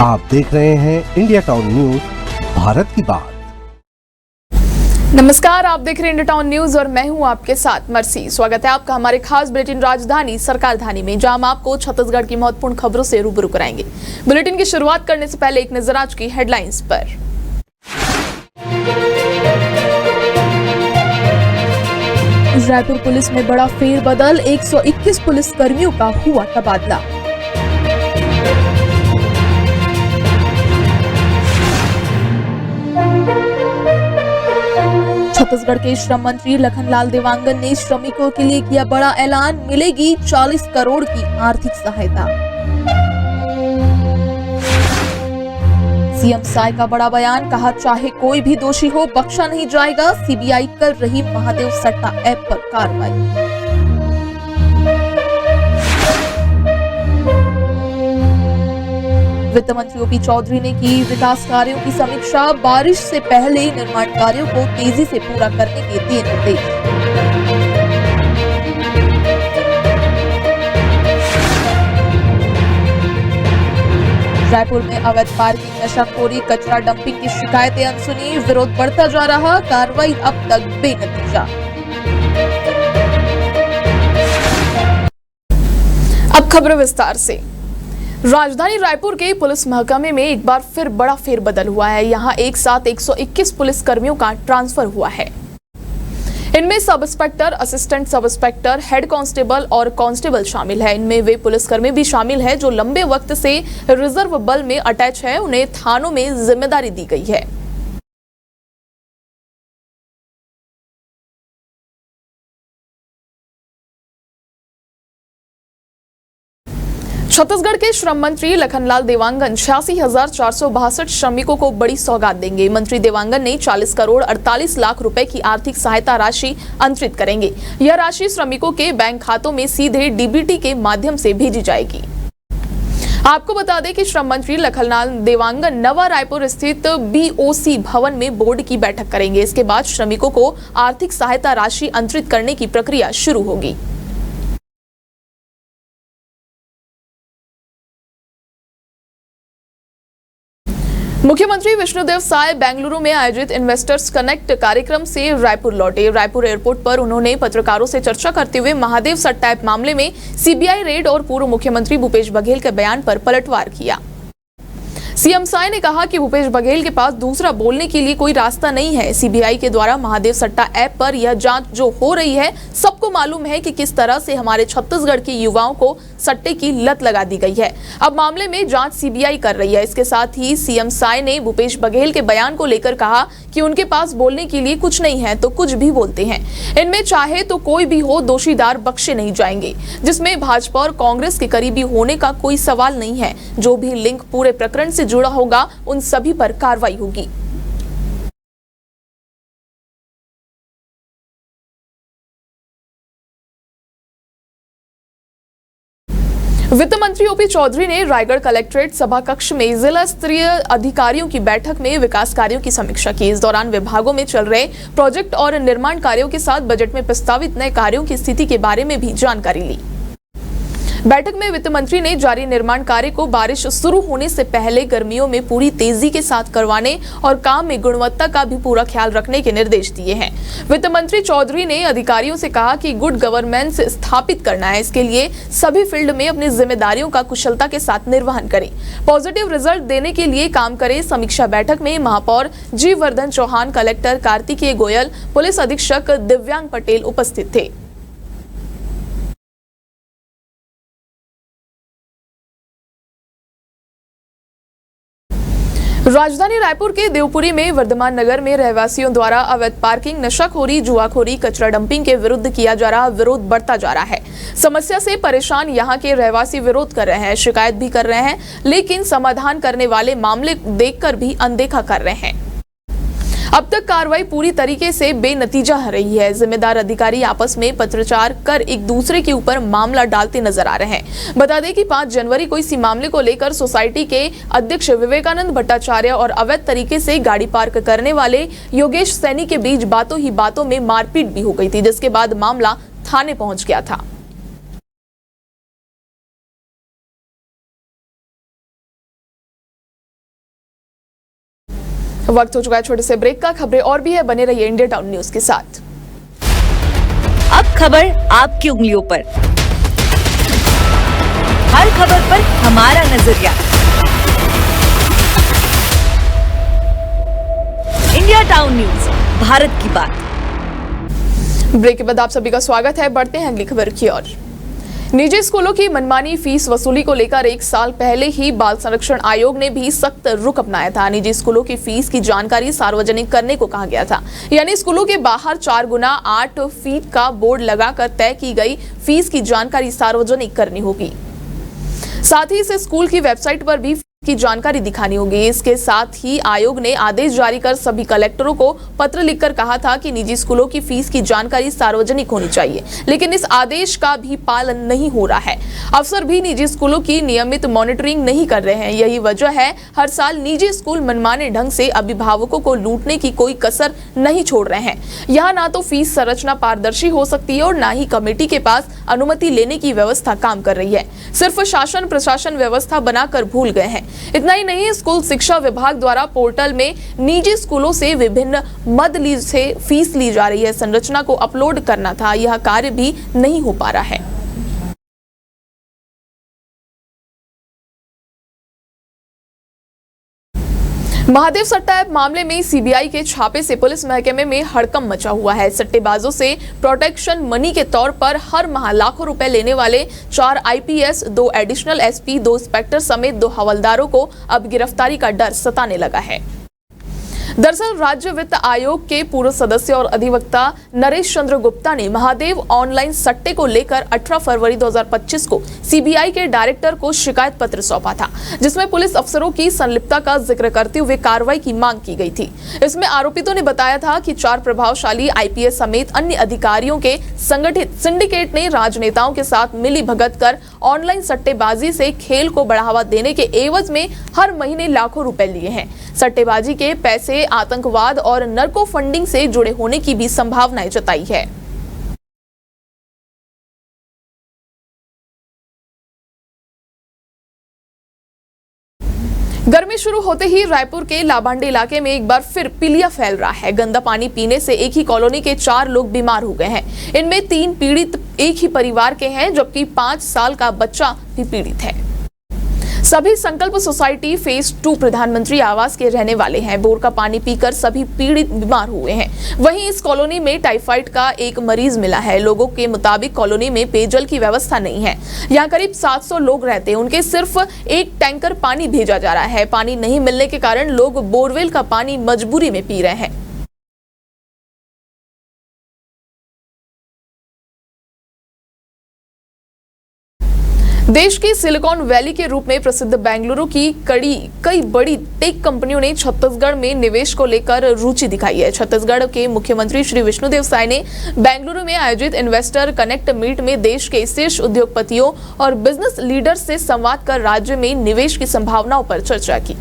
आप देख रहे हैं इंडिया टाउन न्यूज, भारत की बात। नमस्कार, आप देख रहे हैं इंडिया टाउन न्यूज और मैं हूं आपके साथ मर्सी। स्वागत है आपका हमारे खास बुलेटिन राजधानी सरकारधानी में, जहां हम आपको छत्तीसगढ़ की महत्वपूर्ण खबरों से रूबरू कराएंगे। बुलेटिन की शुरुआत करने से पहले एक नजर आज की हेडलाइंस पर। रायपुर पुलिस में बड़ा फेरबदल, 121 पुलिस कर्मियों का हुआ तबादला। छत्तीसगढ़ के श्रम मंत्री लखनलाल देवांगन ने श्रमिकों के लिए किया बड़ा ऐलान, मिलेगी 40 करोड़ की आर्थिक सहायता। सीएम साय का बड़ा बयान, कहा चाहे कोई भी दोषी हो बख्शा नहीं जाएगा, सीबीआई कर रही महादेव सट्टा ऐप पर कार्रवाई। वित्त मंत्री ओपी चौधरी ने की विकास कार्यों की समीक्षा, बारिश से पहले निर्माण कार्यों को तेजी से पूरा करने के दिए निर्देश। रायपुर में अवैध पार्किंग, नशाखोरी, कचरा डंपिंग की शिकायतें अनसुनी, विरोध बढ़ता जा रहा, कार्रवाई अब तक बेनतीजा। अब खबर विस्तार से। राजधानी रायपुर के पुलिस महकमे में एक बार फिर बड़ा फेरबदल हुआ है। यहां एक साथ 121 पुलिस कर्मियों का ट्रांसफर हुआ है। इनमें sub inspector, assistant sub inspector, head constable और कांस्टेबल शामिल है। इनमें वे पुलिसकर्मी भी शामिल है जो लंबे वक्त से रिजर्व बल में अटैच है। उन्हें थानों में जिम्मेदारी दी गई है। छत्तीसगढ़ के श्रम मंत्री लखनलाल देवांगन 86,462 श्रमिकों को बड़ी सौगात देंगे। मंत्री देवांगन ने 40 करोड़ 48 लाख रुपए की आर्थिक सहायता राशि अंतरित करेंगे। यह राशि श्रमिकों के बैंक खातों में सीधे डीबीटी के माध्यम से भेजी जाएगी। आपको बता दें कि श्रम मंत्री लखनलाल देवांगन नवा रायपुर स्थित बीओसी भवन में बोर्ड की बैठक करेंगे। इसके बाद श्रमिकों को आर्थिक सहायता राशि अंतरित करने की प्रक्रिया शुरू होगी। मुख्यमंत्री विष्णुदेव साय बेंगलुरु में आयोजित इन्वेस्टर्स कनेक्ट कार्यक्रम से रायपुर लौटे। रायपुर एयरपोर्ट पर उन्होंने पत्रकारों से चर्चा करते हुए महादेव सट्टा ऐप मामले में सीबीआई रेड और पूर्व मुख्यमंत्री भूपेश बघेल के बयान पर पलटवार किया। सीएम साय ने कहा कि भूपेश बघेल के पास दूसरा बोलने के लिए कोई रास्ता नहीं है। सीबीआई के द्वारा महादेव सट्टा ऐप पर यह जांच जो हो रही है, सबको मालूम है कि किस तरह से हमारे छत्तीसगढ़ के युवाओं को सट्टे की लत लगा दी गई है। अब मामले में जांच सीबीआई कर रही है। इसके साथ ही सीएम साय ने भूपेश बघेल के बयान को लेकर कहा कि उनके पास बोलने के लिए कुछ नहीं है तो कुछ भी बोलते हैं। इनमें चाहे तो कोई भी हो, दोषीदार बख्शे नहीं जाएंगे, जिसमें भाजपा और कांग्रेस के करीबी होने का कोई सवाल नहीं है। जो भी लिंक पूरे प्रकरण से जुड़ा होगा उन सभी पर कार्रवाई होगी। वित्त मंत्री ओपी चौधरी ने रायगढ़ कलेक्ट्रेट सभा कक्ष में जिला स्तरीय अधिकारियों की बैठक में विकास कार्यों की समीक्षा की। इस दौरान विभागों में चल रहे प्रोजेक्ट और निर्माण कार्यों के साथ बजट में प्रस्तावित नए कार्यों की स्थिति के बारे में भी जानकारी ली। बैठक में वित्त मंत्री ने जारी निर्माण कार्य को बारिश शुरू होने से पहले गर्मियों में पूरी तेजी के साथ करवाने और काम में गुणवत्ता का भी पूरा ख्याल रखने के निर्देश दिए हैं। वित्त मंत्री चौधरी ने अधिकारियों से कहा कि गुड गवर्नेंस स्थापित करना है। इसके लिए सभी फील्ड में अपनी जिम्मेदारियों का कुशलता के साथ निर्वहन करें, पॉजिटिव रिजल्ट देने के लिए काम करें। समीक्षा बैठक में महापौर जी वर्धन चौहान, कलेक्टर कार्तिकेय गोयल, पुलिस अधीक्षक दिव्यांग पटेल उपस्थित थे। राजधानी रायपुर के देवपुरी में वर्धमान नगर में रहवासियों द्वारा अवैध पार्किंग, नशाखोरी, जुआखोरी, कचरा डंपिंग के विरुद्ध किया जा रहा विरोध बढ़ता जा रहा है। समस्या से परेशान यहां के रहवासी विरोध कर रहे हैं, शिकायत भी कर रहे हैं, लेकिन समाधान करने वाले मामले देखकर भी अनदेखा कर रहे हैं। अब तक कार्रवाई पूरी तरीके से बेनतीजा रही है। जिम्मेदार अधिकारी आपस में पत्राचार कर एक दूसरे के ऊपर मामला डालते नजर आ रहे हैं। बता दें कि 5 जनवरी को इसी मामले को लेकर सोसाइटी के अध्यक्ष विवेकानंद भट्टाचार्य और अवैध तरीके से गाड़ी पार्क करने वाले योगेश सैनी के बीच बातों ही बातों में मारपीट भी हो गई थी, जिसके बाद मामला थाने पहुंच गया था। वक्त हो चुका है छोटे से ब्रेक का। खबरें और भी है, बने रहिए इंडिया टाउन न्यूज के साथ। अब खबर आपकी उंगलियों पर, हर खबर पर हमारा नजरिया। इंडिया टाउन न्यूज, भारत की बात। ब्रेक के बाद आप सभी का स्वागत है। बढ़ते हैं अगली खबर की ओर। निजी स्कूलों की मनमानी फीस वसूली को लेकर 1 साल पहले ही बाल संरक्षण आयोग ने भी सख्त रुख अपनाया था। निजी स्कूलों की फीस की जानकारी सार्वजनिक करने को कहा गया था, यानी स्कूलों के बाहर 4 गुना 8 फीट का बोर्ड लगाकर तय की गई फीस की जानकारी सार्वजनिक करनी होगी। साथ ही इसे स्कूल की वेबसाइट पर भी की जानकारी दिखानी होगी। इसके साथ ही आयोग ने आदेश जारी कर सभी कलेक्टरों को पत्र लिखकर कहा था कि निजी स्कूलों की फीस की जानकारी सार्वजनिक होनी चाहिए, लेकिन इस आदेश का भी पालन नहीं हो रहा है। अफसर भी निजी स्कूलों की नियमित मॉनिटरिंग नहीं कर रहे हैं। यही वजह है हर साल निजी स्कूल मनमाने ढंग से अभिभावकों को लूटने की कोई कसर नहीं छोड़ रहे हैं। यहाँ ना तो फीस संरचना पारदर्शी हो सकती है और ना ही कमेटी के पास अनुमति लेने की व्यवस्था काम कर रही है। सिर्फ शासन प्रशासन व्यवस्था बनाकर भूल गए हैं। इतना ही नहीं, स्कूल शिक्षा विभाग द्वारा पोर्टल में निजी स्कूलों से विभिन्न मद से फीस ली जा रही है। संरचना को अपलोड करना था, यह कार्य भी नहीं हो पा रहा है। महादेव सट्टा ऐप मामले में सीबीआई के छापे से पुलिस महकमे में हड़कंप मचा हुआ है। सट्टेबाजों से प्रोटेक्शन मनी के तौर पर हर माह लाखों रुपए लेने वाले 4 आईपीएस, 2 एडिशनल एसपी, 2 इंस्पेक्टर समेत 2 हवलदारों को अब गिरफ्तारी का डर सताने लगा है। दरअसल राज्य वित्त आयोग के पूर्व सदस्य और अधिवक्ता नरेश चंद्र गुप्ता ने महादेव ऑनलाइन सट्टे को लेकर 18 फरवरी 2025 को सीबीआई के डायरेक्टर को शिकायत पत्र सौंपा था, जिसमें पुलिस अफसरों की संलिप्तता का जिक्र करते हुए कार्रवाई की मांग की गई थी। इसमें आरोपितों ने बताया था कि 4 प्रभावशाली आईपीएस समेत अन्य अधिकारियों के संगठित सिंडिकेट ने राजनेताओं के साथ मिली भगत कर ऑनलाइन सट्टेबाजी से खेल को बढ़ावा देने के एवज में हर महीने लाखों रुपए लिए हैं। सट्टेबाजी के पैसे आतंकवाद और नर्को फंडिंग से जुड़े होने की भी संभावनाएं जताई है। गर्मी शुरू होते ही रायपुर के लाभांडी इलाके में एक बार फिर पीलिया फैल रहा है। गंदा पानी पीने से एक ही कॉलोनी के 4 लोग बीमार हो गए हैं। इनमें 3 पीड़ित एक ही परिवार के हैं, जबकि 5 साल का बच्चा भी पीड़ित है। सभी संकल्प सोसाइटी फेज 2 प्रधानमंत्री आवास के रहने वाले हैं। बोर का पानी पीकर सभी पीड़ित बीमार हुए हैं। वहीं इस कॉलोनी में टाइफाइड का एक मरीज मिला है। लोगों के मुताबिक कॉलोनी में पेयजल की व्यवस्था नहीं है। यहाँ करीब 700 लोग रहते हैं। उनके सिर्फ 1 टैंकर पानी भेजा जा रहा है। पानी नहीं मिलने के कारण लोग बोरवेल का पानी मजबूरी में पी रहे हैं। देश की सिलिकॉन वैली के रूप में प्रसिद्ध बेंगलुरु की कई बड़ी टेक कंपनियों ने छत्तीसगढ़ में निवेश को लेकर रुचि दिखाई है। छत्तीसगढ़ के मुख्यमंत्री श्री विष्णुदेव साय ने बेंगलुरु में आयोजित इन्वेस्टर कनेक्ट मीट में देश के शीर्ष उद्योगपतियों और बिजनेस लीडर्स से संवाद कर राज्य में निवेश की संभावनाओं पर चर्चा की।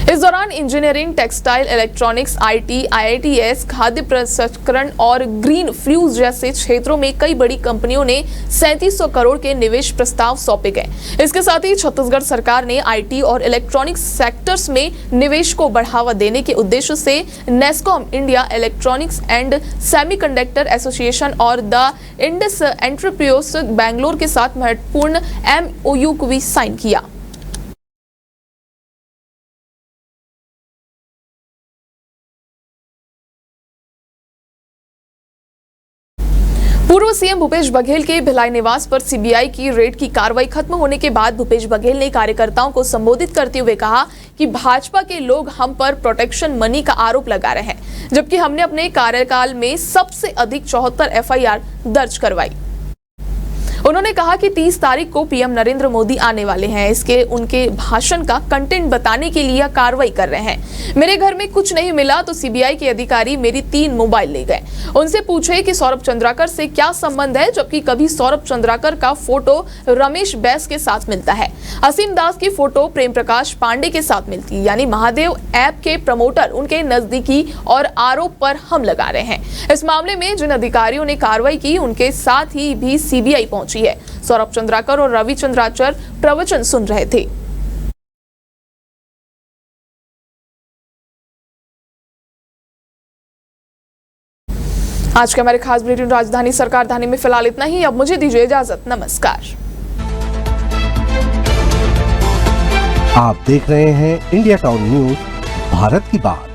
इस दौरान engineering, textile, electronics, IT, IITs, खाद्य प्रसंस्करण और ग्रीन फ्यूज जैसे क्षेत्रों में कई बड़ी कंपनियों ने 3700 करोड़ के निवेश प्रस्ताव सौंपे गए। इसके साथ ही छत्तीसगढ़ सरकार ने आईटी और इलेक्ट्रॉनिक्स सेक्टर्स में निवेश को बढ़ावा देने के उद्देश्य से NASSCOM, India electronics and semiconductor association और द इंडस एंटरप्रेन्योर्स बैंगलोर के साथ महत्वपूर्ण एमओयू को भी साइन किया। पूर्व सीएम भूपेश बघेल के भिलाई निवास पर सीबीआई की रेड की कार्रवाई खत्म होने के बाद भूपेश बघेल ने कार्यकर्ताओं को संबोधित करते हुए कहा कि भाजपा के लोग हम पर प्रोटेक्शन मनी का आरोप लगा रहे हैं, जबकि हमने अपने कार्यकाल में सबसे अधिक 74 एफआईआर दर्ज करवाई। उन्होंने कहा कि 30 तारीख को पीएम नरेंद्र मोदी आने वाले हैं। इसके उनके भाषण का कंटेंट बताने के लिए कार्रवाई कर रहे हैं। मेरे घर में कुछ नहीं मिला तो सीबीआई के अधिकारी मेरी 3 मोबाइल ले गए। उनसे पूछे कि सौरभ चंद्राकर से क्या संबंध है, जबकि कभी सौरभ चंद्राकर का फोटो रमेश बैस के साथ मिलता है, असीम दास की फोटो प्रेम प्रकाश पांडे के साथ मिलती है। यानी महादेव ऐप के प्रमोटर उनके नजदीकी और आरोप पर हम लगा रहे हैं। इस मामले में जिन अधिकारियों ने कार्रवाई की उनके साथ ही भी सीबीआई पहुंची है। सौरभ चंद्राकर और रवि चंद्राकर प्रवचन सुन रहे थे। आज के हमारे खास बुलेटिन राजधानी सरकार धानी में फिलहाल इतना ही। अब मुझे दीजिए इजाजत। नमस्कार। आप देख रहे हैं इंडिया टाउन न्यूज, भारत की बात।